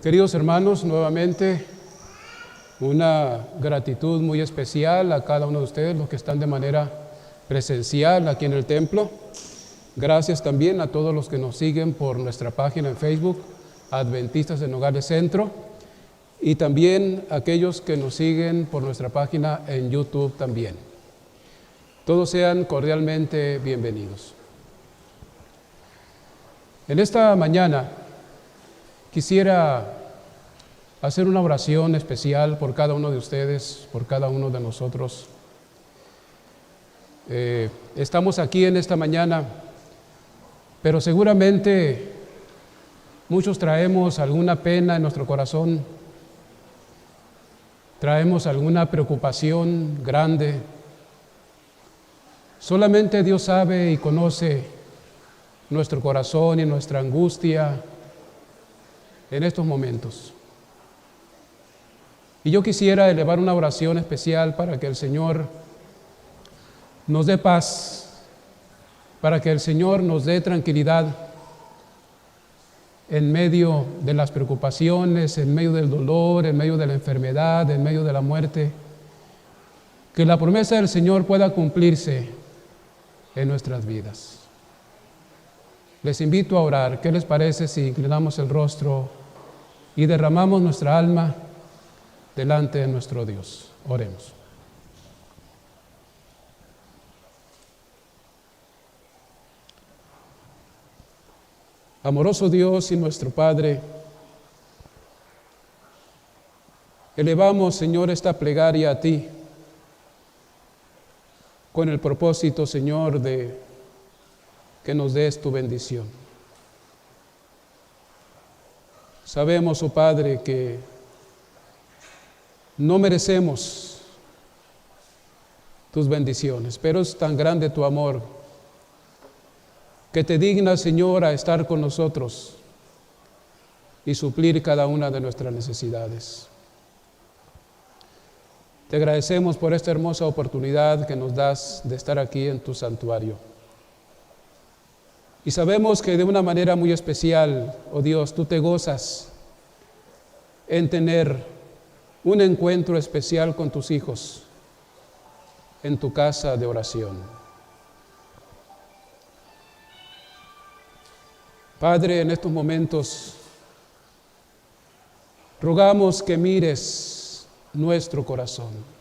Queridos hermanos, nuevamente una gratitud muy especial a cada uno de ustedes, los que están de manera presencial aquí en el templo. Gracias también a todos los que nos siguen por nuestra página en Facebook, Adventistas de Nogales Centro, y también aquellos que nos siguen por nuestra página en YouTube también. Todos sean cordialmente bienvenidos. En esta mañana quisiera hacer una oración especial por cada uno de ustedes, por cada uno de nosotros. Estamos aquí en esta mañana, pero seguramente muchos traemos alguna pena en nuestro corazón, traemos alguna preocupación grande. Solamente Dios sabe y conoce nuestro corazón y nuestra angustia en estos momentos. Y yo quisiera elevar una oración especial para que el Señor nos dé paz, para que el Señor nos dé tranquilidad en medio de las preocupaciones, en medio del dolor, en medio de la enfermedad, en medio de la muerte. Que la promesa del Señor pueda cumplirse en nuestras vidas. Les invito a orar. ¿Qué les parece si inclinamos el rostro y derramamos nuestra alma delante de nuestro Dios? Oremos. Amoroso Dios y nuestro Padre, elevamos, Señor, esta plegaria a ti, con el propósito, Señor, de que nos des tu bendición. Sabemos, oh Padre, que no merecemos tus bendiciones, pero es tan grande tu amor que te dignas, Señor, a estar con nosotros y suplir cada una de nuestras necesidades. Te agradecemos por esta hermosa oportunidad que nos das de estar aquí en tu santuario. Y sabemos que de una manera muy especial, oh Dios, tú te gozas en tener un encuentro especial con tus hijos en tu casa de oración. Padre, en estos momentos rogamos que mires nuestro corazón.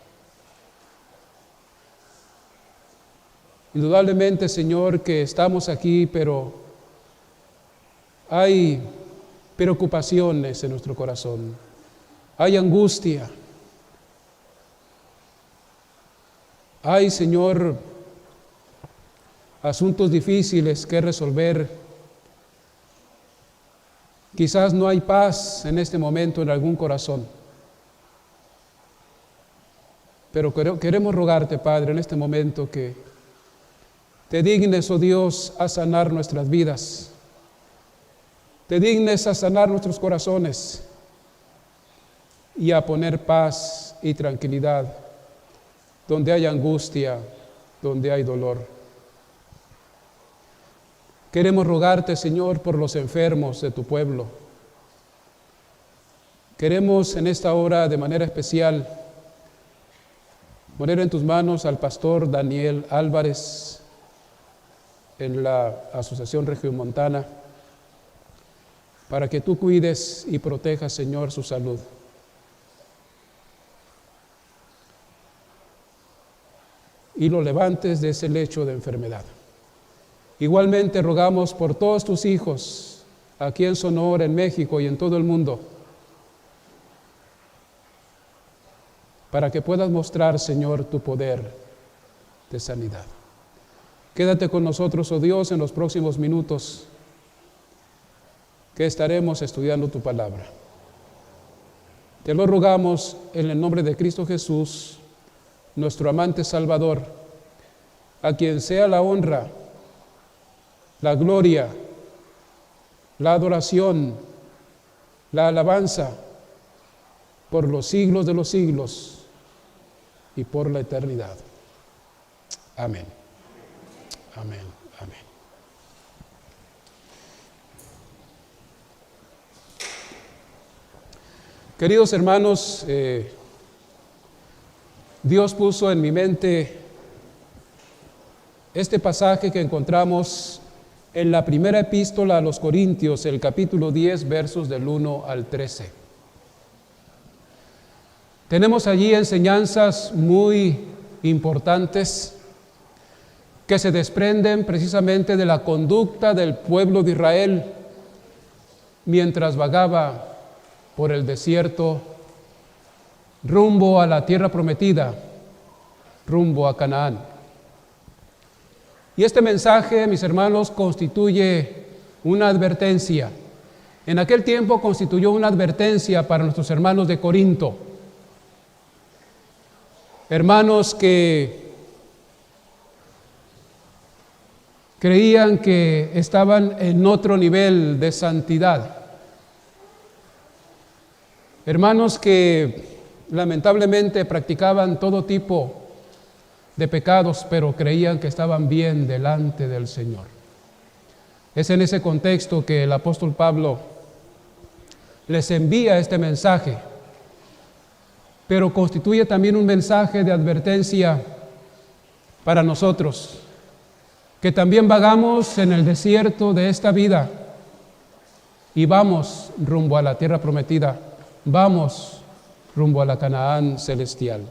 Indudablemente, Señor, que estamos aquí, pero hay preocupaciones en nuestro corazón, hay angustia, hay, Señor, asuntos difíciles que resolver. Quizás no hay paz en este momento en algún corazón, pero queremos rogarte, Padre, en este momento que te dignes, oh Dios, a sanar nuestras vidas. Te dignes a sanar nuestros corazones y a poner paz y tranquilidad donde hay angustia, donde hay dolor. Queremos rogarte, Señor, por los enfermos de tu pueblo. Queremos en esta hora, de manera especial, poner en tus manos al pastor Daniel Álvarez, en la Asociación Regiomontana, para que tú cuides y protejas, Señor, su salud. Y lo levantes de ese lecho de enfermedad. Igualmente rogamos por todos tus hijos, aquí en Sonora, en México y en todo el mundo, para que puedas mostrar, Señor, tu poder de sanidad. Quédate con nosotros, oh Dios, en los próximos minutos que estaremos estudiando tu palabra. Te lo rogamos en el nombre de Cristo Jesús, nuestro amante Salvador, a quien sea la honra, la gloria, la adoración, la alabanza por los siglos de los siglos y por la eternidad. Amén. Amén, amén. Queridos hermanos, Dios puso en mi mente este pasaje que encontramos en la primera epístola a los Corintios, el capítulo 10, versos del 1 al 13. Tenemos allí enseñanzas muy importantes que se desprenden precisamente de la conducta del pueblo de Israel mientras vagaba por el desierto rumbo a la tierra prometida, rumbo a Canaán. Y este mensaje, mis hermanos, constituye una advertencia. En aquel tiempo constituyó una advertencia para nuestros hermanos de Corinto. Hermanos que creían que estaban en otro nivel de santidad. Hermanos que lamentablemente practicaban todo tipo de pecados, pero creían que estaban bien delante del Señor. Es en ese contexto que el apóstol Pablo les envía este mensaje, pero constituye también un mensaje de advertencia para nosotros, que también vagamos en el desierto de esta vida y vamos rumbo a la tierra prometida, vamos rumbo a la Canaán celestial.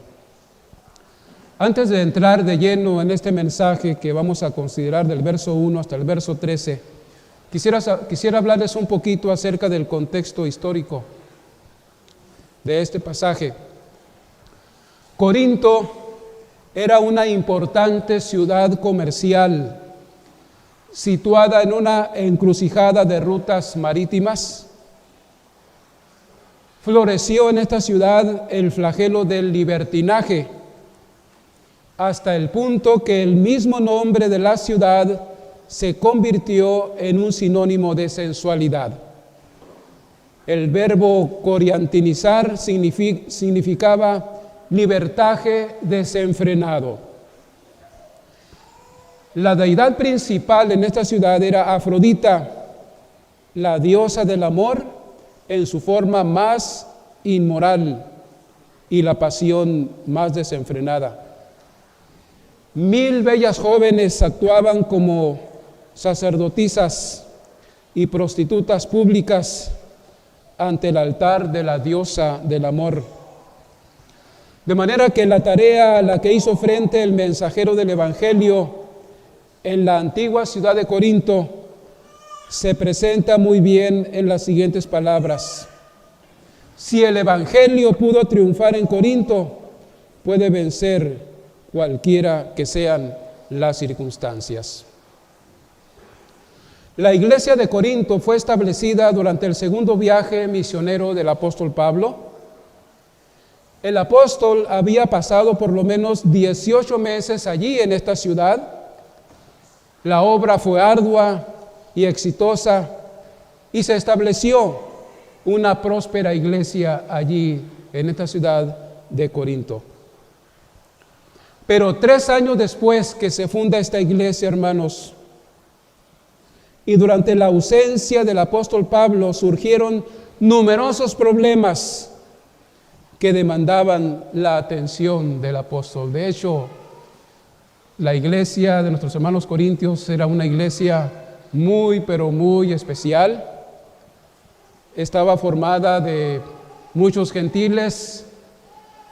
Antes de entrar de lleno en este mensaje que vamos a considerar del verso 1 hasta el verso 13, quisiera hablarles un poquito acerca del contexto histórico de este pasaje. Corinto era una importante ciudad comercial situada en una encrucijada de rutas marítimas. Floreció en esta ciudad el flagelo del libertinaje, hasta el punto que el mismo nombre de la ciudad se convirtió en un sinónimo de sensualidad. El verbo coriantinizar significaba libertaje desenfrenado. La deidad principal en esta ciudad era Afrodita, la diosa del amor en su forma más inmoral y la pasión más desenfrenada. 1000 bellas jóvenes actuaban como sacerdotisas y prostitutas públicas ante el altar de la diosa del amor. De manera que la tarea a la que hizo frente el mensajero del Evangelio en la antigua ciudad de Corinto se presenta muy bien en las siguientes palabras: si el Evangelio pudo triunfar en Corinto, puede vencer cualquiera que sean las circunstancias. La iglesia de Corinto fue establecida durante el segundo viaje misionero del apóstol Pablo. El apóstol había pasado por lo menos 18 meses allí en esta ciudad. La obra fue ardua y exitosa y se estableció una próspera iglesia allí en esta ciudad de Corinto. Pero 3 años después que se funda esta iglesia, hermanos, y durante la ausencia del apóstol Pablo, surgieron numerosos problemas que demandaban la atención del apóstol. De hecho, la iglesia de nuestros hermanos corintios era una iglesia muy, pero muy especial. Estaba formada de muchos gentiles,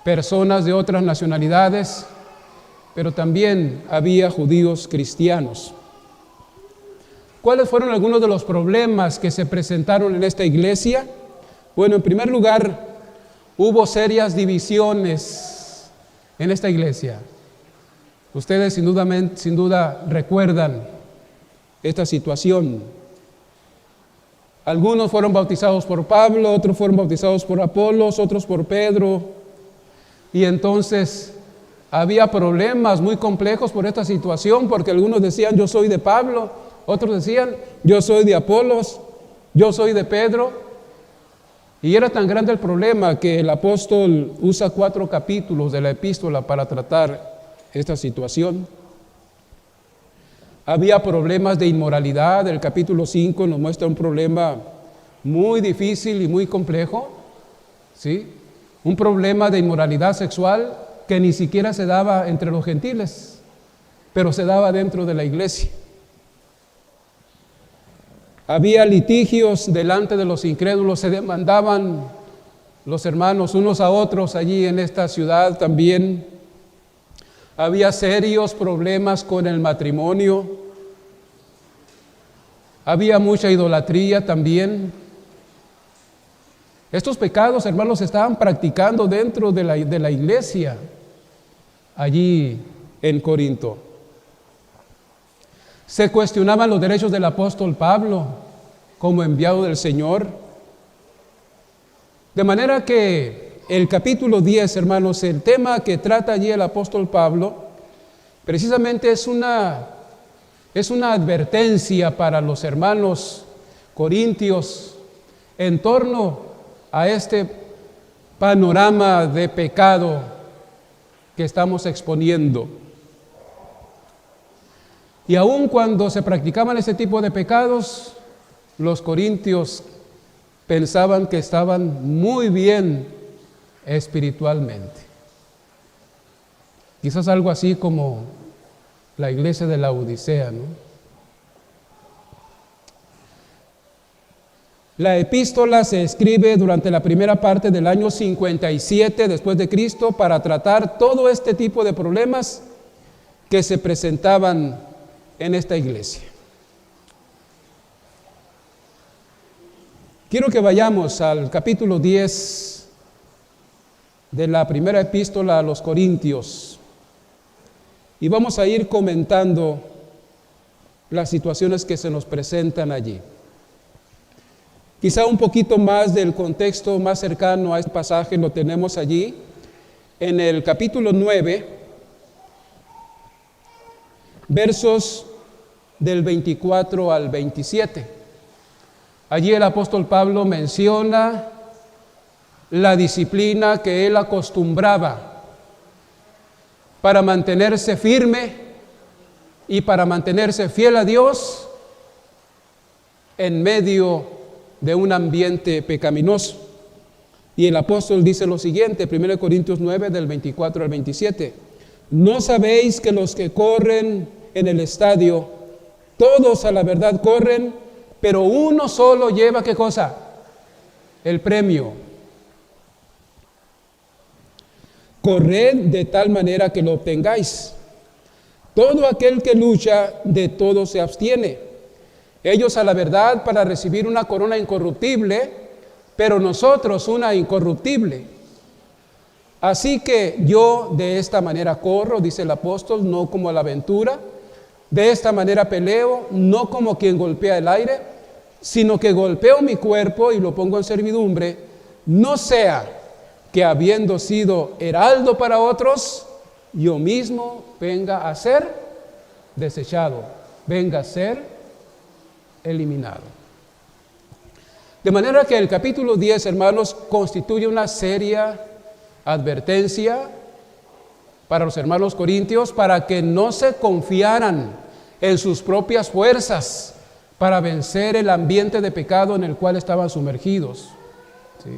personas de otras nacionalidades, pero también había judíos cristianos. ¿Cuáles fueron algunos de los problemas que se presentaron en esta iglesia? Bueno, en primer lugar, hubo serias divisiones en esta iglesia. Ustedes sin duda recuerdan esta situación. Algunos fueron bautizados por Pablo, otros fueron bautizados por Apolos, otros por Pedro. Y entonces había problemas muy complejos por esta situación, porque algunos decían: yo soy de Pablo, otros decían: yo soy de Apolos, yo soy de Pedro. Y era tan grande el problema que el apóstol usa 4 capítulos de la epístola para tratar esta situación. Había problemas de inmoralidad. El capítulo 5 nos muestra un problema muy difícil y muy complejo. ¿sí? Un problema de inmoralidad sexual que ni siquiera se daba entre los gentiles, pero se daba dentro de la iglesia. Había litigios delante de los incrédulos, se demandaban los hermanos unos a otros allí en esta ciudad también. Había serios problemas con el matrimonio. Había mucha idolatría también. Estos pecados, hermanos, se estaban practicando dentro de la iglesia allí en Corinto. Se cuestionaban los derechos del apóstol Pablo como enviado del Señor. De manera que el capítulo 10, hermanos, el tema que trata allí el apóstol Pablo, precisamente es una advertencia para los hermanos corintios en torno a este panorama de pecado que estamos exponiendo. Y aun cuando se practicaban ese tipo de pecados, los corintios pensaban que estaban muy bien espiritualmente. Quizás algo así como la iglesia de la Odisea, ¿no? La epístola se escribe durante la primera parte del año 57 después de Cristo para tratar todo este tipo de problemas que se presentaban en esta iglesia. Quiero que vayamos al capítulo 10 de la primera epístola a los Corintios y vamos a ir comentando las situaciones que se nos presentan allí. Quizá un poquito más del contexto más cercano a este pasaje lo tenemos allí en el capítulo 9, versos del 24 al 27. Allí el apóstol Pablo menciona la disciplina que él acostumbraba para mantenerse firme y para mantenerse fiel a Dios en medio de un ambiente pecaminoso. Y el apóstol dice lo siguiente, 1 Corintios 9, del 24 al 27. ¿No sabéis que los que corren en el estadio, todos a la verdad corren, pero uno solo lleva ¿qué cosa? El premio. Corred de tal manera que lo obtengáis. Todo aquel que lucha, de todo se abstiene. Ellos a la verdad para recibir una corona incorruptible, pero nosotros una incorruptible. Así que yo de esta manera corro, dice el apóstol, no como a la aventura. De esta manera peleo, no como quien golpea el aire, sino que golpeo mi cuerpo y lo pongo en servidumbre, no sea que habiendo sido heraldo para otros, yo mismo venga a ser desechado, venga a ser eliminado. De manera que el capítulo 10, hermanos, constituye una seria advertencia para los hermanos corintios para que no se confiaran en sus propias fuerzas para vencer el ambiente de pecado en el cual estaban sumergidos. ¿Sí?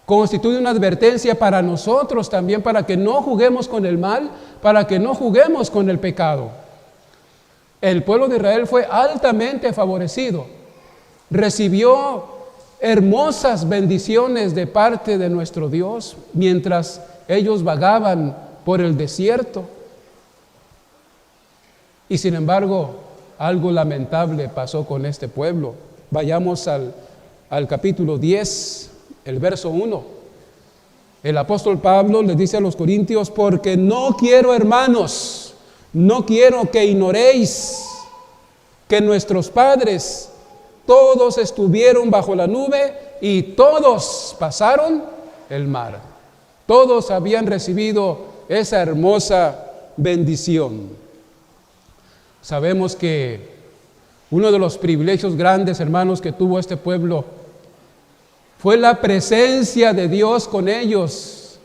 Constituye una advertencia para nosotros también, para que no juguemos con el mal, para que no juguemos con el pecado. El pueblo de Israel fue altamente favorecido, recibió hermosas bendiciones de parte de nuestro Dios mientras ellos vagaban por el desierto. Y sin embargo, algo lamentable pasó con este pueblo. Vayamos al capítulo 10, el verso 1. El apóstol Pablo les dice a los corintios, porque no quiero, hermanos, no quiero que ignoréis que nuestros padres todos estuvieron bajo la nube y todos pasaron el mar. Todos habían recibido esa hermosa bendición. Sabemos que uno de los privilegios grandes, hermanos, que tuvo este pueblo fue la presencia de Dios con ellos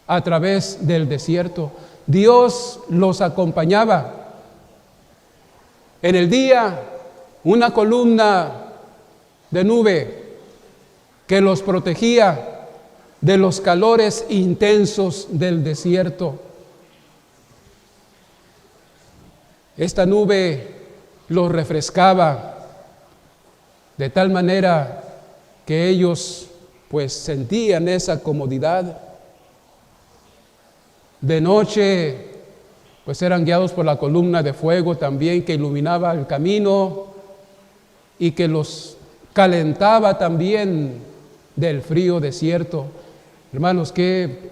a través del desierto. Dios los acompañaba. En el día, una columna de nube, que los protegía de los calores intensos del desierto. Esta nube los refrescaba de tal manera que ellos pues sentían esa comodidad. De noche pues eran guiados por la columna de fuego también que iluminaba el camino y que los calentaba también del frío desierto. Hermanos, qué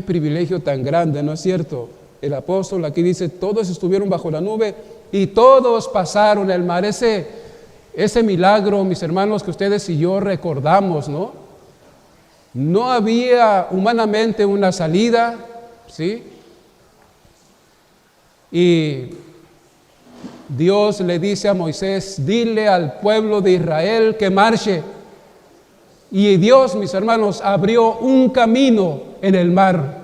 privilegio tan grande, ¿no es cierto? El apóstol aquí dice, todos estuvieron bajo la nube y todos pasaron el mar. Ese milagro, mis hermanos, que ustedes y yo recordamos, ¿no? No había humanamente una salida, ¿sí? Y Dios le dice a Moisés, dile al pueblo de Israel que marche. Y Dios, mis hermanos, abrió un camino en el mar.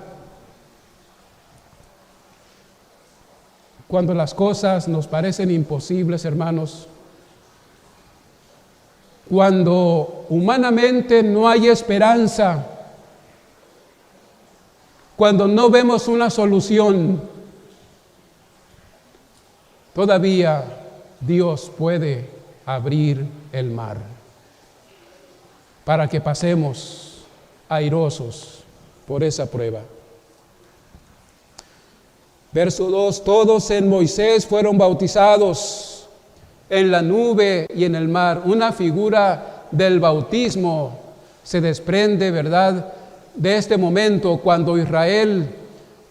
Cuando las cosas nos parecen imposibles, hermanos, cuando humanamente no hay esperanza, cuando no vemos una solución, todavía Dios puede abrir el mar para que pasemos airosos por esa prueba. Verso 2, todos en Moisés fueron bautizados en la nube y en el mar. Una figura del bautismo se desprende, ¿verdad?, de este momento cuando Israel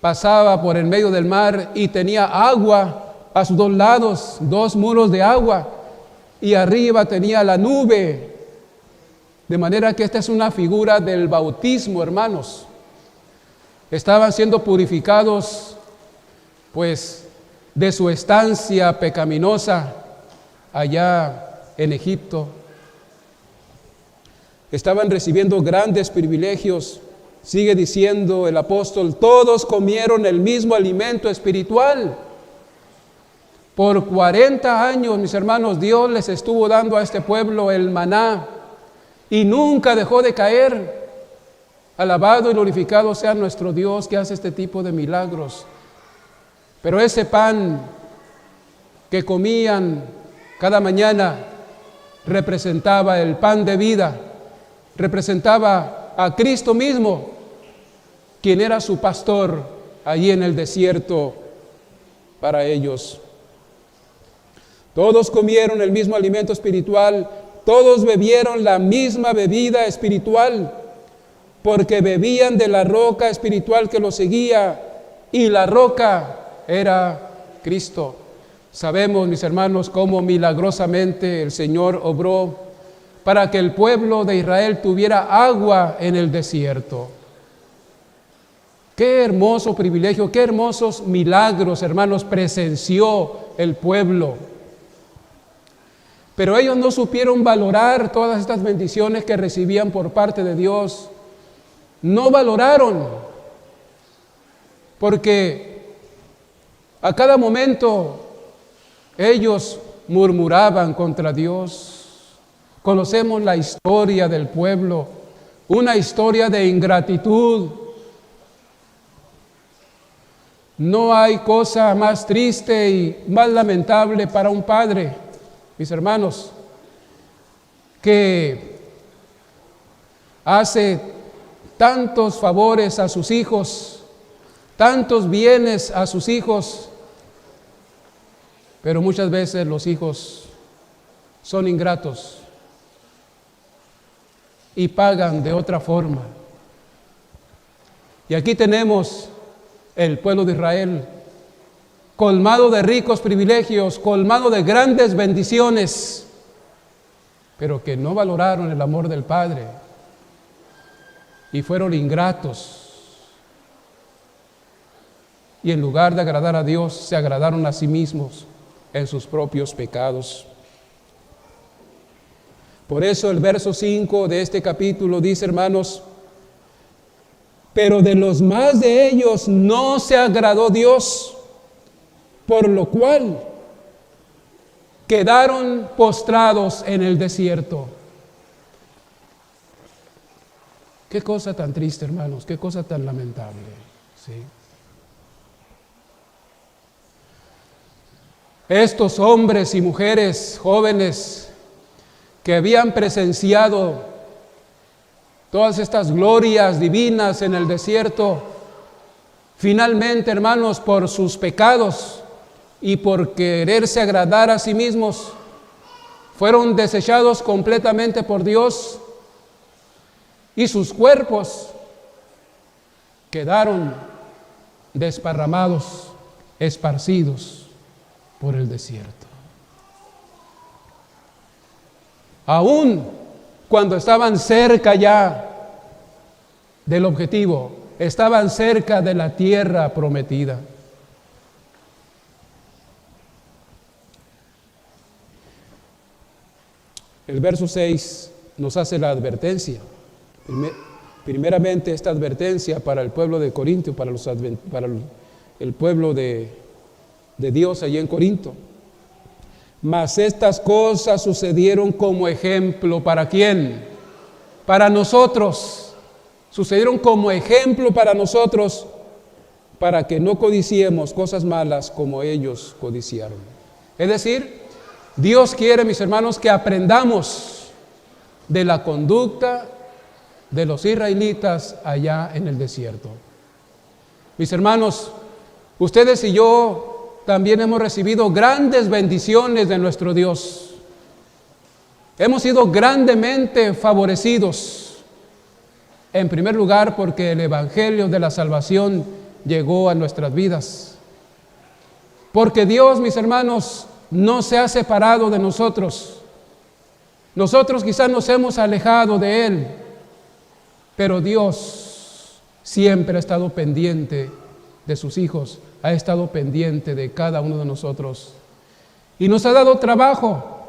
pasaba por el medio del mar y tenía agua a sus dos lados, dos muros de agua, y arriba tenía la nube. De manera que esta es una figura del bautismo, hermanos. Estaban siendo purificados, pues, de su estancia pecaminosa allá en Egipto. Estaban recibiendo grandes privilegios. Sigue diciendo el apóstol, todos comieron el mismo alimento espiritual. Por 40 años, mis hermanos, Dios les estuvo dando a este pueblo el maná y nunca dejó de caer. Alabado y glorificado sea nuestro Dios que hace este tipo de milagros. Pero ese pan que comían cada mañana representaba el pan de vida, representaba a Cristo mismo, quien era su pastor allí en el desierto para ellos. Todos comieron el mismo alimento espiritual, todos bebieron la misma bebida espiritual, porque bebían de la roca espiritual que los seguía, y la roca era Cristo. Sabemos, mis hermanos, cómo milagrosamente el Señor obró para que el pueblo de Israel tuviera agua en el desierto. Qué hermoso privilegio, qué hermosos milagros, hermanos, presenció el pueblo. Pero ellos no supieron valorar todas estas bendiciones que recibían por parte de Dios. No valoraron, porque a cada momento ellos murmuraban contra Dios. Conocemos la historia del pueblo, una historia de ingratitud. No hay cosa más triste y más lamentable para un padre, mis hermanos, que hace tantos favores a sus hijos, tantos bienes a sus hijos, pero muchas veces los hijos son ingratos y pagan de otra forma. Y aquí tenemos el pueblo de Israel, colmado de ricos privilegios, colmado de grandes bendiciones, pero que no valoraron el amor del Padre y fueron ingratos. Y en lugar de agradar a Dios, se agradaron a sí mismos en sus propios pecados. Por eso el verso 5 de este capítulo dice, hermanos, pero de los más de ellos no se agradó Dios, por lo cual quedaron postrados en el desierto. Qué cosa tan triste, hermanos, qué cosa tan lamentable. ¿Sí? Estos hombres y mujeres jóvenes que habían presenciado todas estas glorias divinas en el desierto, finalmente, hermanos, por sus pecados y por quererse agradar a sí mismos, fueron desechados completamente por Dios y sus cuerpos quedaron desparramados, esparcidos por el desierto. Aún cuando estaban cerca ya del objetivo, estaban cerca de la tierra prometida. El verso 6 nos hace la advertencia. Primeramente, esta advertencia para el pueblo de Corinto, para el pueblo de Dios allí en Corinto. Mas estas cosas sucedieron como ejemplo, ¿para quién? Para nosotros. Sucedieron como ejemplo para nosotros, para que no codiciemos cosas malas como ellos codiciaron. Es decir, Dios quiere, mis hermanos, que aprendamos de la conducta de los israelitas allá en el desierto. Mis hermanos, ustedes y yo también hemos recibido grandes bendiciones de nuestro Dios. Hemos sido grandemente favorecidos. En primer lugar, porque el Evangelio de la salvación llegó a nuestras vidas. Porque Dios, mis hermanos, no se ha separado de nosotros. Nosotros quizás nos hemos alejado de Él, pero Dios siempre ha estado pendiente de sus hijos, ha estado pendiente de cada uno de nosotros. Y nos ha dado trabajo,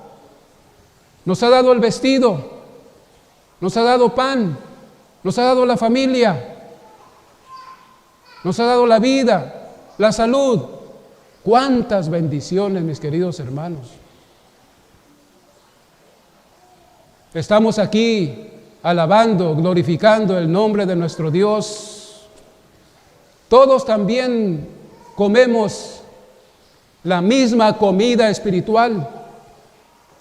nos ha dado el vestido, nos ha dado pan, nos ha dado la familia, nos ha dado la vida, la salud. ¡Cuántas bendiciones, mis queridos hermanos! Estamos aquí alabando, glorificando el nombre de nuestro Dios. Todos también comemos la misma comida espiritual.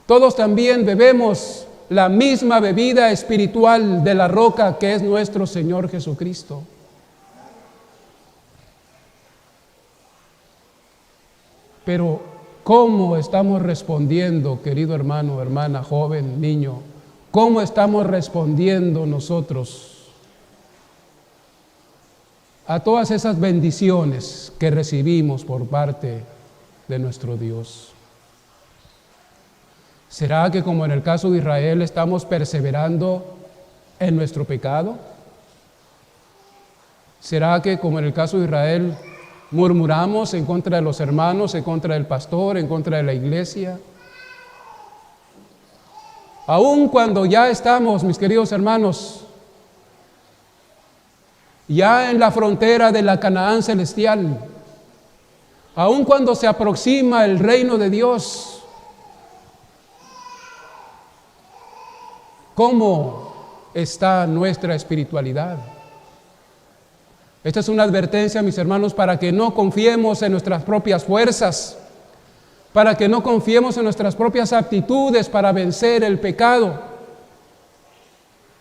Todos también bebemos la misma bebida espiritual de la roca que es nuestro Señor Jesucristo. Pero, ¿cómo estamos respondiendo, querido hermano, hermana, joven, niño? ¿Cómo estamos respondiendo nosotros a todas esas bendiciones que recibimos por parte de nuestro Dios? ¿Será que, como en el caso de Israel, estamos perseverando en nuestro pecado? ¿Será que, como en el caso de Israel, murmuramos en contra de los hermanos, en contra del pastor, en contra de la iglesia? Aun cuando ya estamos, mis queridos hermanos, ya en la frontera de la Canaán celestial, aun cuando se aproxima el reino de Dios, ¿cómo está nuestra espiritualidad? Esta es una advertencia, mis hermanos, para que no confiemos en nuestras propias fuerzas, para que no confiemos en nuestras propias aptitudes para vencer el pecado.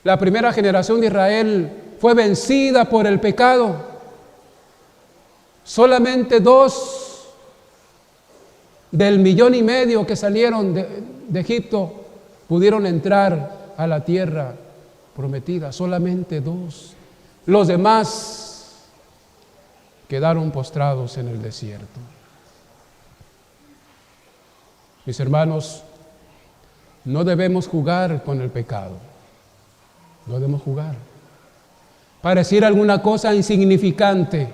La primera generación de Israel fue vencida por el pecado. Solamente 2 del 1,5 millones que salieron de Egipto pudieron entrar a la tierra prometida. Solamente 2. Los demás quedaron postrados en el desierto. Mis hermanos, no debemos jugar con el pecado. No debemos jugar. Pareciera alguna cosa insignificante,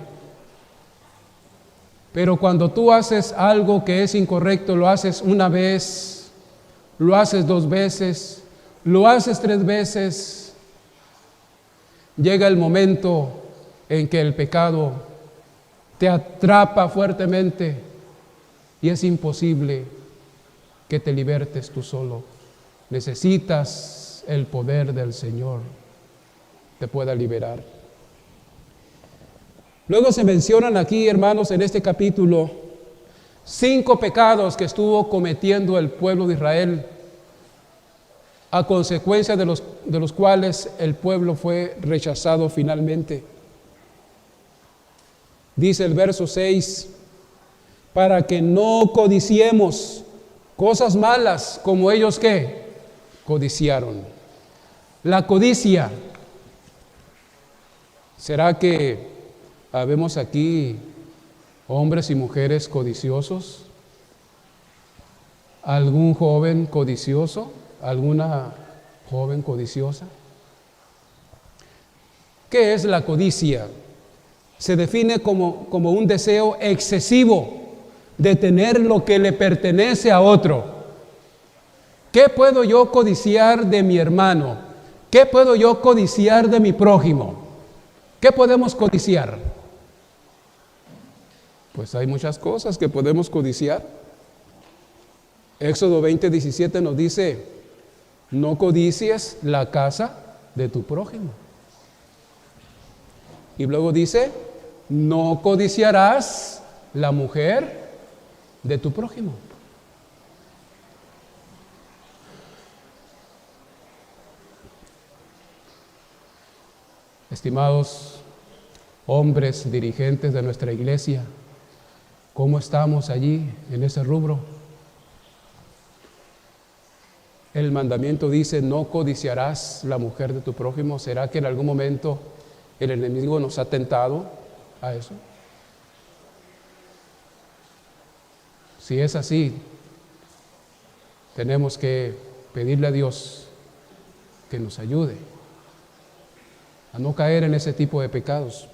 pero cuando tú haces algo que es incorrecto, lo haces una vez, lo haces 2 veces, lo haces 3 veces, llega el momento en que el pecado te atrapa fuertemente y es imposible que te libertes tú solo. Necesitas el poder del Señor te pueda liberar. Luego se mencionan aquí, hermanos, en este capítulo, 5 pecados que estuvo cometiendo el pueblo de Israel, a consecuencia de los cuales el pueblo fue rechazado finalmente. Dice el verso 6, para que no codiciemos cosas malas como ellos que codiciaron. La codicia. ¿Será que habemos aquí hombres y mujeres codiciosos? ¿Algún joven codicioso? ¿Alguna joven codiciosa? ¿Qué es la codicia? Se define como un deseo excesivo de tener lo que le pertenece a otro. ¿Qué puedo yo codiciar de mi hermano? ¿Qué puedo yo codiciar de mi prójimo? ¿Qué podemos codiciar? Pues hay muchas cosas que podemos codiciar. Éxodo 20:17 nos dice, no codicies la casa de tu prójimo. Y luego dice, no codiciarás la mujer de tu prójimo. Estimados hombres dirigentes de nuestra iglesia, ¿cómo estamos allí en ese rubro? El mandamiento dice, no codiciarás la mujer de tu prójimo. ¿Será que en algún momento el enemigo nos ha tentado a eso? Si es así, tenemos que pedirle a Dios que nos ayude a no caer en ese tipo de pecados.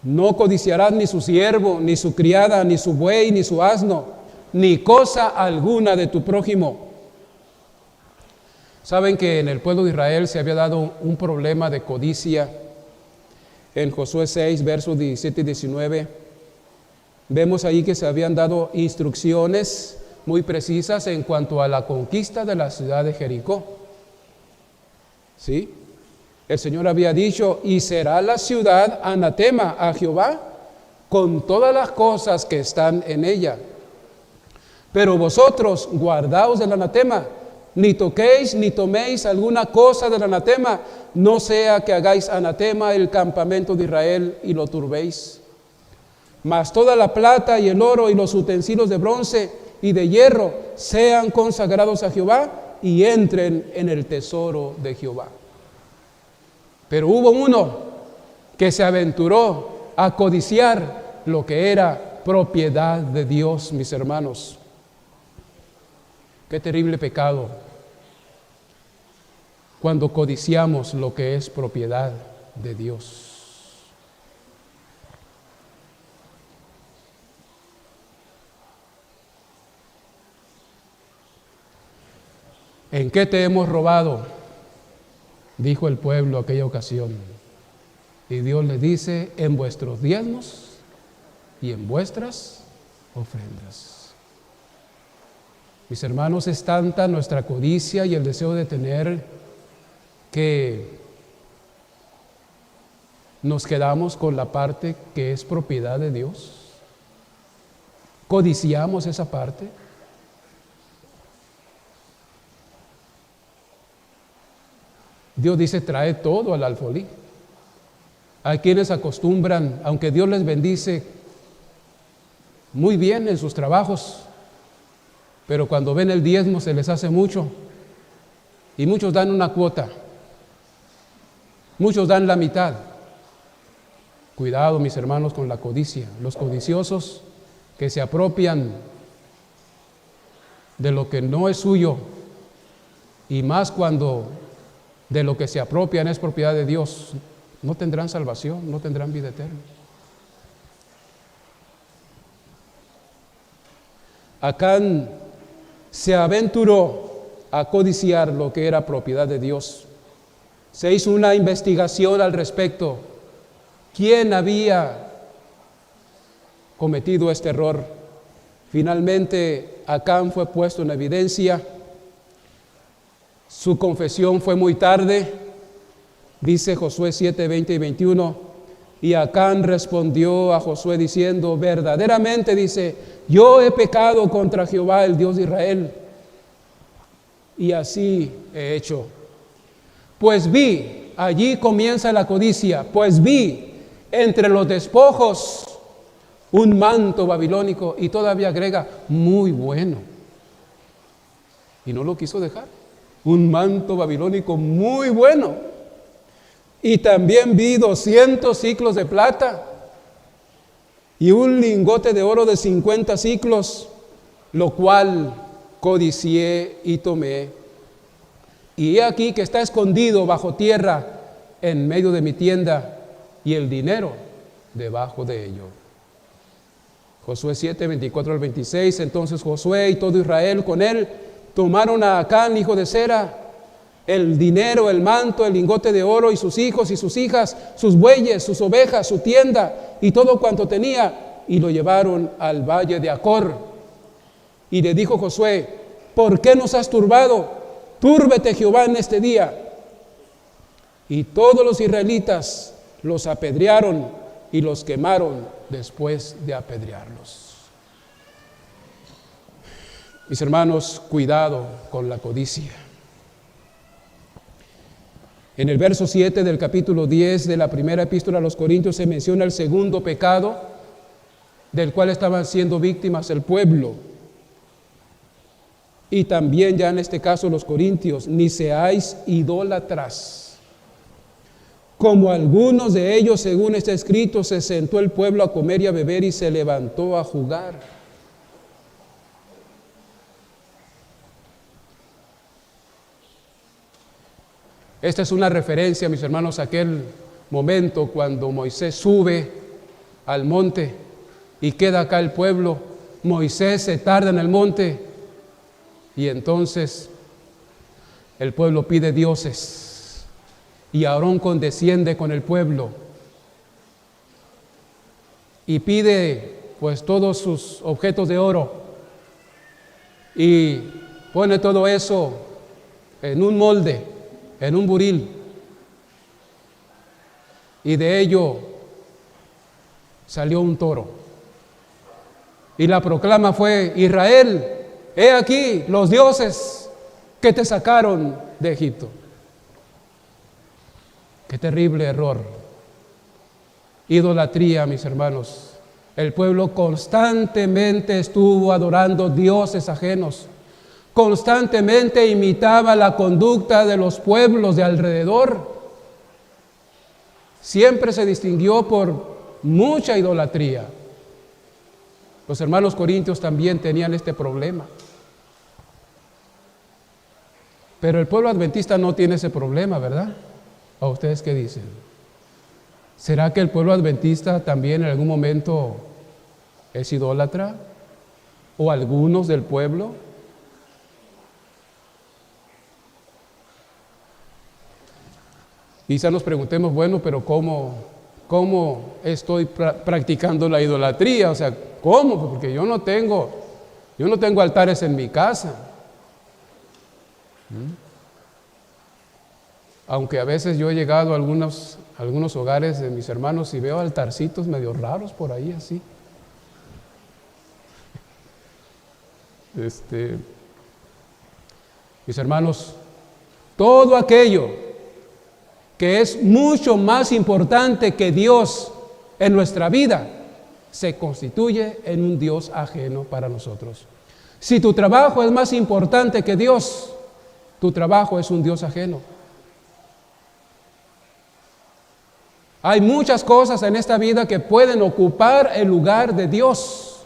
No codiciarás ni su siervo, ni su criada, ni su buey, ni su asno, ni cosa alguna de tu prójimo. Saben que en el pueblo de Israel se había dado un problema de codicia. En Josué 6, versos 17 y 19, vemos ahí que se habían dado instrucciones muy precisas en cuanto a la conquista de la ciudad de Jericó. ¿Sí? El Señor había dicho, y será la ciudad anatema a Jehová con todas las cosas que están en ella. Pero vosotros guardaos del anatema, ni toquéis ni toméis alguna cosa del anatema, no sea que hagáis anatema el campamento de Israel y lo turbéis. Mas toda la plata y el oro y los utensilios de bronce y de hierro sean consagrados a Jehová y entren en el tesoro de Jehová. Pero hubo uno que se aventuró a codiciar lo que era propiedad de Dios, mis hermanos. Qué terrible pecado cuando codiciamos lo que es propiedad de Dios. ¿En qué te hemos robado?, dijo el pueblo aquella ocasión. Y Dios le dice, en vuestros diezmos y en vuestras ofrendas. Mis hermanos, es tanta nuestra codicia y el deseo de tener que nos quedamos con la parte que es propiedad de Dios. Codiciamos esa parte. Dios dice, trae todo al alfolí. Hay quienes acostumbran, aunque Dios les bendice muy bien en sus trabajos, pero cuando ven el diezmo se les hace mucho, y muchos dan una cuota, muchos dan la mitad. Cuidado, mis hermanos, con la codicia. Los codiciosos que se apropian de lo que no es suyo, y más cuando de lo que se apropian es propiedad de Dios, no tendrán salvación, no tendrán vida eterna. Acán se aventuró a codiciar lo que era propiedad de Dios. Se hizo una investigación al respecto. ¿Quién había cometido este error? Finalmente, Acán fue puesto en evidencia. Su confesión fue muy tarde, Dice Josué 7, 20 y 21, y Acán respondió a Josué diciendo, verdaderamente, dice, yo he pecado contra Jehová, el Dios de Israel, y así he hecho. Pues vi, allí comienza la codicia, pues vi entre los despojos un manto babilónico, y todavía agrega, muy bueno. Y no lo quiso dejar. Un manto babilónico muy bueno. Y también vi 200 siclos de plata y un lingote de oro de 50 siclos, lo cual codicié y tomé. Y he aquí que está escondido bajo tierra en medio de mi tienda, y el dinero debajo de ello. Josué 7, 24 al 26. Entonces Josué y todo Israel con él tomaron a Acán, hijo de Zera, el dinero, el manto, el lingote de oro, y sus hijos y sus hijas, sus bueyes, sus ovejas, su tienda y todo cuanto tenía, y lo llevaron al valle de Acor. Y le dijo Josué, ¿por qué nos has turbado? Túrbete Jehová en este día. Y todos los israelitas los apedrearon y los quemaron después de apedrearlos. Mis hermanos, cuidado con la codicia. En el verso 7 del capítulo 10 de la primera epístola a los Corintios se menciona el segundo pecado del cual estaban siendo víctimas el pueblo. Y también ya en este caso los corintios, ni seáis idólatras. Como algunos de ellos, según está escrito, se sentó el pueblo a comer y a beber y se levantó a jugar. Esta es una referencia, mis hermanos, a aquel momento cuando Moisés sube al monte y queda acá el pueblo. Moisés se tarda en el monte y entonces el pueblo pide dioses y Aarón condesciende con el pueblo y pide pues todos sus objetos de oro y pone todo eso en un molde, en un buril, y de ello salió un toro. Y la proclama fue, Israel, he aquí los dioses que te sacaron de Egipto. Qué terrible error. Idolatría, mis hermanos. El pueblo constantemente estuvo adorando dioses ajenos. Constantemente imitaba la conducta de los pueblos de alrededor. Siempre se distinguió por mucha idolatría. Los hermanos corintios también tenían este problema. Pero el pueblo adventista no tiene ese problema, ¿verdad? ¿A ustedes qué dicen? ¿Será que el pueblo adventista también en algún momento es idólatra? ¿O algunos del pueblo? Quizá nos preguntemos, bueno, pero ¿cómo estoy practicando la idolatría? O sea, ¿cómo? Porque yo no tengo altares en mi casa. Aunque a veces yo he llegado a algunos hogares de mis hermanos y veo altarcitos medio raros por ahí así. Mis hermanos, todo aquello que es mucho más importante que Dios en nuestra vida, se constituye en un Dios ajeno para nosotros. Si tu trabajo es más importante que Dios, tu trabajo es un Dios ajeno. Hay muchas cosas en esta vida que pueden ocupar el lugar de Dios.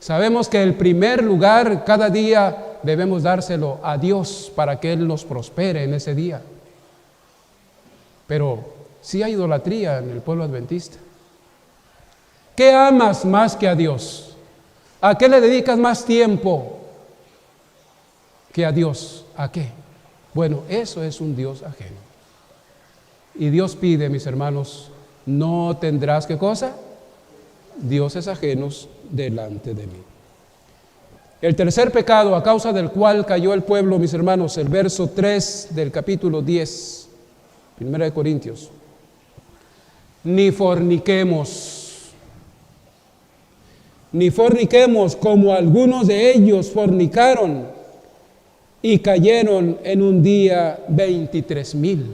Sabemos que el primer lugar cada día debemos dárselo a Dios para que Él nos prospere en ese día. Pero sí hay idolatría en el pueblo adventista. ¿Qué amas más que a Dios? ¿A qué le dedicas más tiempo que a Dios? ¿A qué? Bueno, eso es un Dios ajeno. Y Dios pide, mis hermanos, no tendrás, ¿qué cosa? Dioses ajenos delante de mí. El tercer pecado a causa del cual cayó el pueblo, mis hermanos, el verso 3 del capítulo 10, 1 de Corintios. Ni forniquemos como algunos de ellos fornicaron y cayeron en un día 23,000.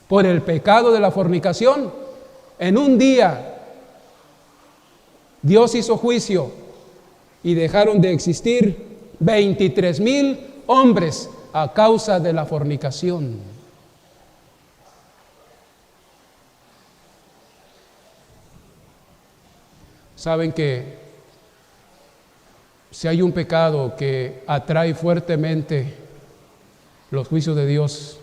Por el pecado de la fornicación, en un día Dios hizo juicio y dejaron de existir 23,000 hombres a causa de la fornicación. Saben que si hay un pecado que atrae fuertemente los juicios de Dios,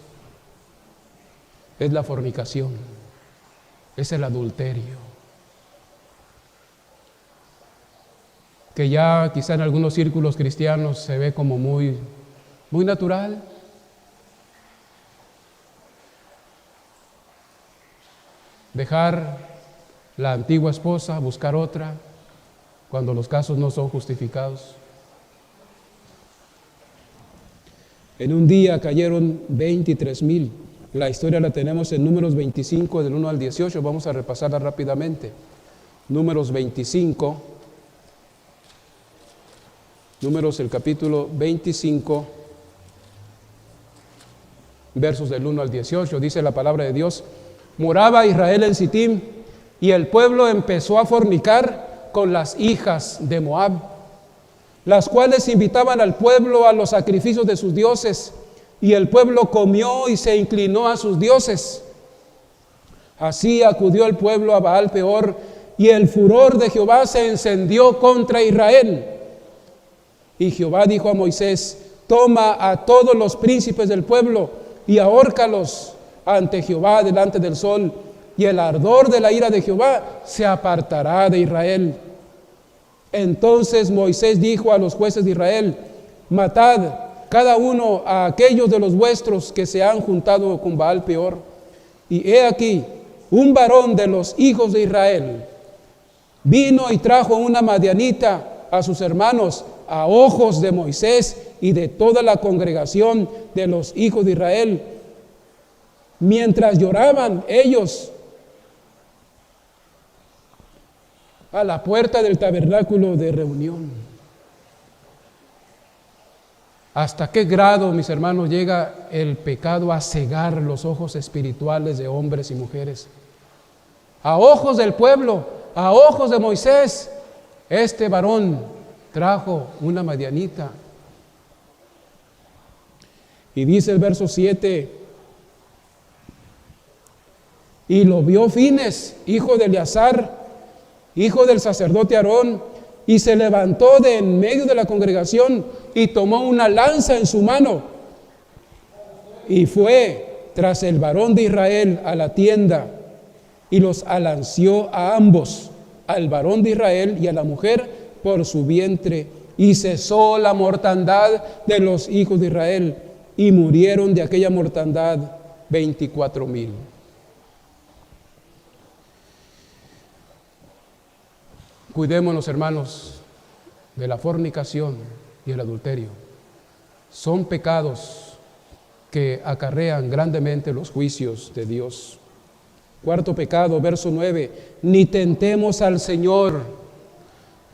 es la fornicación, es el adulterio. Que ya quizá en algunos círculos cristianos se ve como muy natural. Dejar la antigua esposa, buscar otra, cuando los casos no son justificados. En un día cayeron 23,000. La historia la tenemos en Números 25, del 1 al 18. Vamos a repasarla rápidamente. Números 25. Números, el capítulo 25, versos del 1 al 18, dice la palabra de Dios: moraba Israel en Sitim, y el pueblo empezó a fornicar con las hijas de Moab, las cuales invitaban al pueblo a los sacrificios de sus dioses, y el pueblo comió y se inclinó a sus dioses. Así acudió el pueblo a Baal Peor, y el furor de Jehová se encendió contra Israel. Y Jehová dijo a Moisés: toma a todos los príncipes del pueblo y ahórcalos ante Jehová delante del sol, y el ardor de la ira de Jehová se apartará de Israel. Entonces Moisés dijo a los jueces de Israel: matad cada uno a aquellos de los vuestros que se han juntado con Baal Peor. Y he aquí, un varón de los hijos de Israel vino y trajo una madianita a sus hermanos a ojos de Moisés y de toda la congregación de los hijos de Israel, mientras lloraban ellos a la puerta del tabernáculo de reunión. ¿Hasta qué grado, mis hermanos, llega el pecado a cegar los ojos espirituales de hombres y mujeres? A ojos del pueblo, a ojos de Moisés, este varón trajo una madianita. Y dice el verso 7: y lo vio Fines, hijo de Eleazar, hijo del sacerdote Aarón, y se levantó de en medio de la congregación y tomó una lanza en su mano y fue tras el varón de Israel a la tienda y los alanceó a ambos, al varón de Israel y a la mujer, por su vientre, y cesó la mortandad de los hijos de Israel, y murieron de aquella mortandad 24,000. Cuidémonos, hermanos, de la fornicación y el adulterio. Son pecados que acarrean grandemente los juicios de Dios. Cuarto pecado, verso 9: ni tentemos al Señor,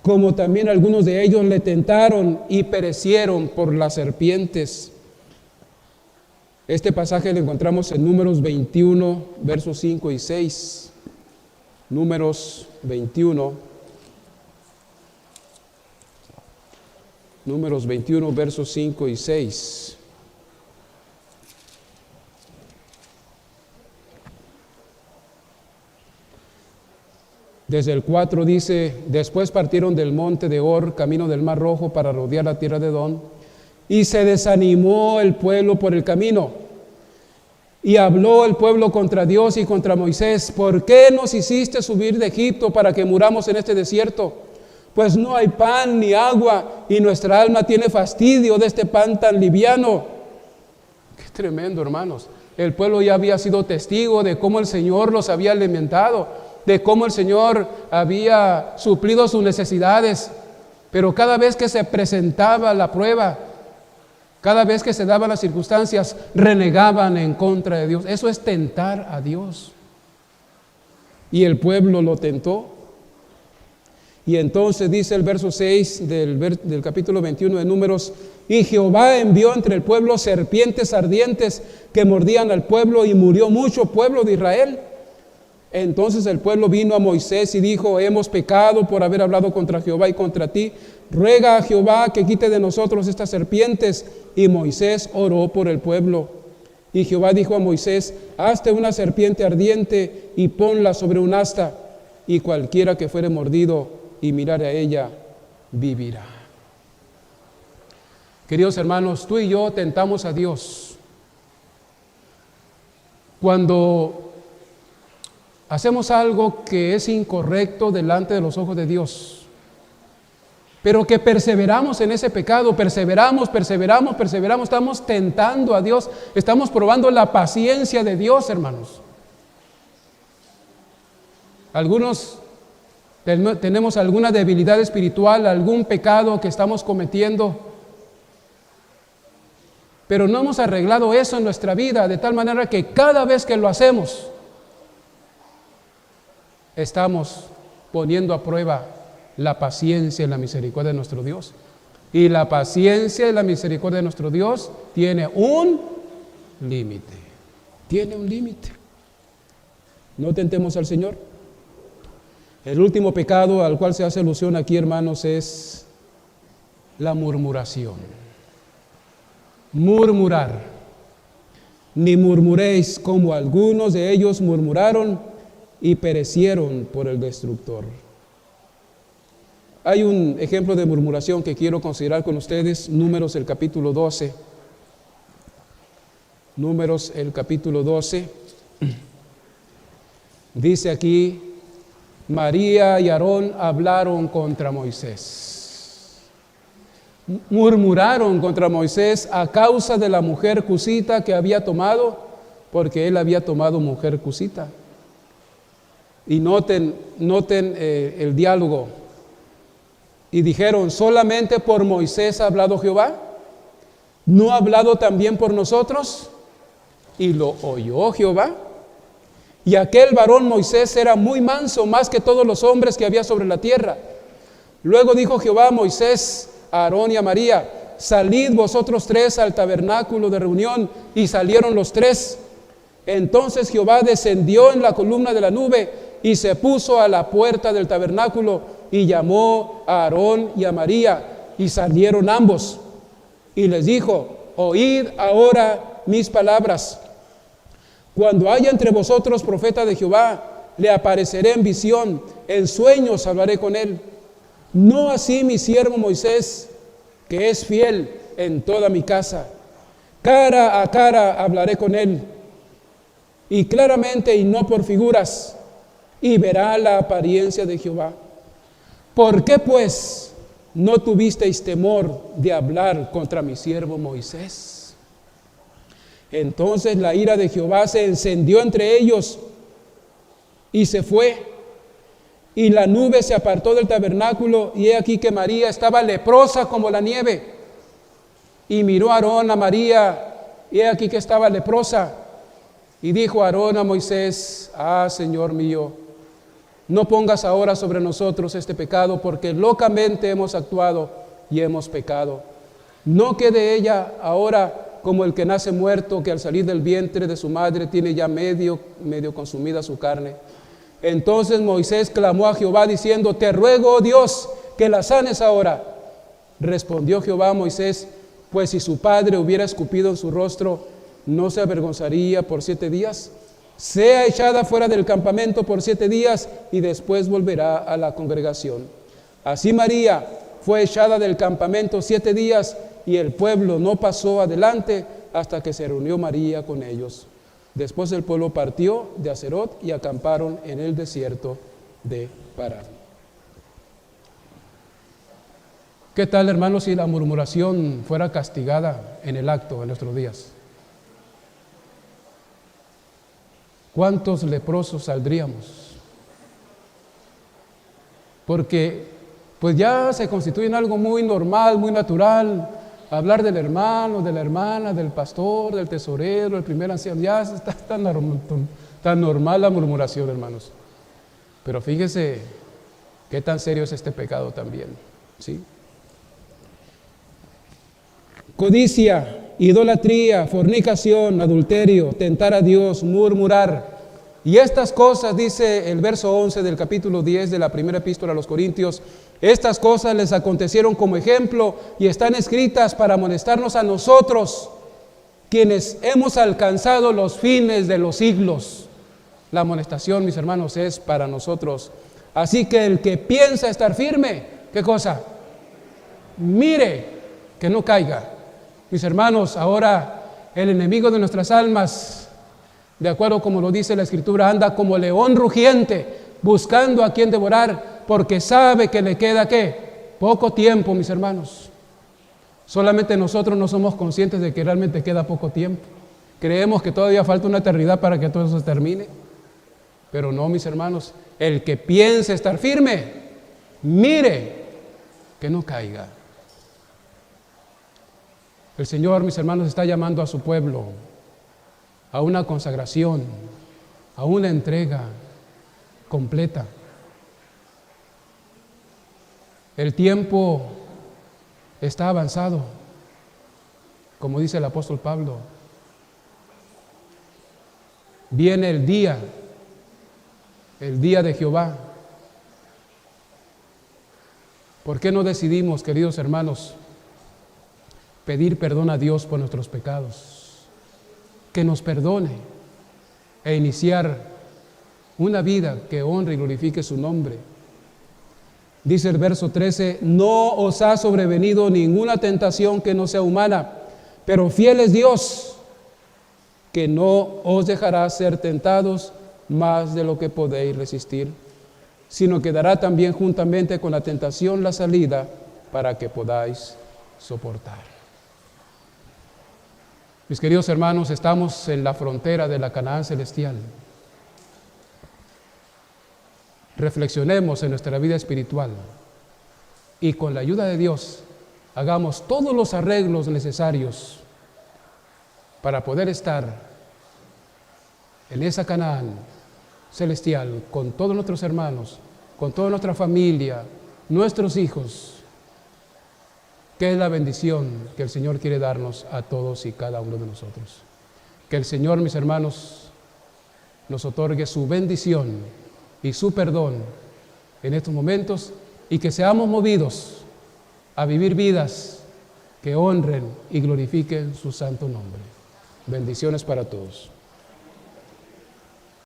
como también algunos de ellos le tentaron y perecieron por las serpientes. Este pasaje lo encontramos en Números 21, versos 5 y 6. Números 21, versos 5 y 6. Desde el 4 dice: después partieron del monte de Or, camino del Mar Rojo, para rodear la tierra de Edom, y se desanimó el pueblo por el camino. Y habló el pueblo contra Dios y contra Moisés: ¿por qué nos hiciste subir de Egipto para que muramos en este desierto? Pues no hay pan ni agua, y nuestra alma tiene fastidio de este pan tan liviano. Qué tremendo, hermanos. El pueblo ya había sido testigo de cómo el Señor los había alimentado, de cómo el Señor había suplido sus necesidades. Pero cada vez que se presentaba la prueba, cada vez que se daban las circunstancias, renegaban en contra de Dios. Eso es tentar a Dios. Y el pueblo lo tentó. Y entonces dice el verso 6 del capítulo 21 de Números: y Jehová envió entre el pueblo serpientes ardientes que mordían al pueblo, y murió mucho pueblo de Israel. Entonces el pueblo vino a Moisés y dijo: hemos pecado por haber hablado contra Jehová y contra ti. Ruega a Jehová que quite de nosotros estas serpientes. Y Moisés oró por el pueblo. Y Jehová dijo a Moisés: hazte una serpiente ardiente y ponla sobre un asta, y cualquiera que fuere mordido y mirare a ella, vivirá. Queridos hermanos, tú y yo tentamos a Dios cuando hacemos algo que es incorrecto delante de los ojos de Dios, pero que perseveramos en ese pecado, perseveramos, estamos tentando a Dios, estamos probando la paciencia de Dios, hermanos. Algunos tenemos alguna debilidad espiritual, algún pecado que estamos cometiendo, pero no hemos arreglado eso en nuestra vida, de tal manera que cada vez que lo hacemos, estamos poniendo a prueba la paciencia y la misericordia de nuestro Dios. Y la paciencia y la misericordia de nuestro Dios tiene un límite. Tiene un límite. No tentemos al Señor. El último pecado al cual se hace alusión aquí, hermanos, es la murmuración. Murmurar. Ni murmuréis como algunos de ellos murmuraron y perecieron por el destructor. Hay un ejemplo de murmuración que quiero considerar con ustedes, Números el capítulo 12. Números el capítulo 12. Dice aquí: María y Aarón hablaron contra Moisés. Murmuraron contra Moisés a causa de la mujer cusita que había tomado, porque él había tomado mujer cusita. Y noten el diálogo. Y dijeron: ¿solamente por Moisés ha hablado Jehová? ¿No ha hablado también por nosotros? Y lo oyó Jehová. Y aquel varón Moisés era muy manso, más que todos los hombres que había sobre la tierra. Luego dijo Jehová a Moisés, a Aarón y a María: salid vosotros tres al tabernáculo de reunión. Y salieron los tres. Entonces Jehová descendió en la columna de la nube y se puso a la puerta del tabernáculo y llamó a Aarón y a María, y salieron ambos. Y les dijo: oíd ahora mis palabras. Cuando haya entre vosotros profeta de Jehová, le apareceré en visión, en sueños hablaré con él. No así mi siervo Moisés, que es fiel en toda mi casa. Cara a cara hablaré con él, y claramente y no por figuras, y verá la apariencia de Jehová. ¿Por qué pues no tuvisteis temor de hablar contra mi siervo Moisés? Entonces la ira de Jehová se encendió entre ellos y se fue, y la nube se apartó del tabernáculo, y he aquí que María estaba leprosa como la nieve. Y miró Aarón a María, y he aquí que estaba leprosa. Y dijo Aarón a Moisés: ah, Señor mío, no pongas ahora sobre nosotros este pecado, porque locamente hemos actuado y hemos pecado. No quede ella ahora como el que nace muerto, que al salir del vientre de su madre tiene ya medio consumida su carne. Entonces Moisés clamó a Jehová diciendo: te ruego, oh Dios, que la sanes ahora. Respondió Jehová a Moisés: pues si su padre hubiera escupido en su rostro, ¿no se avergonzaría por 7 días? Sea echada fuera del campamento por 7 días y después volverá a la congregación. Así María fue echada del campamento 7 días, y el pueblo no pasó adelante hasta que se reunió María con ellos. Después el pueblo partió de Aserot y acamparon en el desierto de Parán. ¿Qué tal, hermanos, si la murmuración fuera castigada en el acto en nuestros días? ¿Cuántos leprosos saldríamos? Porque pues ya se constituye en algo muy normal, muy natural. Hablar del hermano, de la hermana, del pastor, del tesorero, el primer anciano, ya está tan normal la murmuración, hermanos. Pero fíjese qué tan serio es este pecado también, ¿sí? Codicia, idolatría, fornicación, adulterio, tentar a Dios, murmurar. Y estas cosas, dice el verso 11 del capítulo 10 de la primera epístola a los Corintios, estas cosas les acontecieron como ejemplo y están escritas para amonestarnos a nosotros, quienes hemos alcanzado los fines de los siglos. La amonestación, mis hermanos, es para nosotros. Así que el que piensa estar firme, ¿qué cosa? Mire que no caiga. Mis hermanos, ahora el enemigo de nuestras almas, de acuerdo como lo dice la Escritura, anda como león rugiente, buscando a quien devorar, porque sabe que le queda, ¿qué? Poco tiempo, mis hermanos. Solamente nosotros no somos conscientes de que realmente queda poco tiempo. Creemos que todavía falta una eternidad para que todo eso se termine. Pero no, mis hermanos, el que piense estar firme, mire que no caiga. El Señor, mis hermanos, está llamando a su pueblo a una consagración, a una entrega completa. El tiempo está avanzado, como dice el apóstol Pablo. Viene el día de Jehová. ¿Por qué no decidimos, queridos hermanos, pedir perdón a Dios por nuestros pecados? Que nos perdone e iniciar una vida que honre y glorifique su nombre. Dice el verso 13, no os ha sobrevenido ninguna tentación que no sea humana, pero fiel es Dios, que no os dejará ser tentados más de lo que podéis resistir, sino que dará también juntamente con la tentación la salida para que podáis soportar. Mis queridos hermanos, estamos en la frontera de la Canaán celestial. Reflexionemos en nuestra vida espiritual y con la ayuda de Dios hagamos todos los arreglos necesarios para poder estar en esa Canaán celestial con todos nuestros hermanos, con toda nuestra familia, nuestros hijos, que es la bendición que el Señor quiere darnos a todos y cada uno de nosotros. Que el Señor, mis hermanos, nos otorgue su bendición y su perdón en estos momentos y que seamos movidos a vivir vidas que honren y glorifiquen su santo nombre. Bendiciones para todos.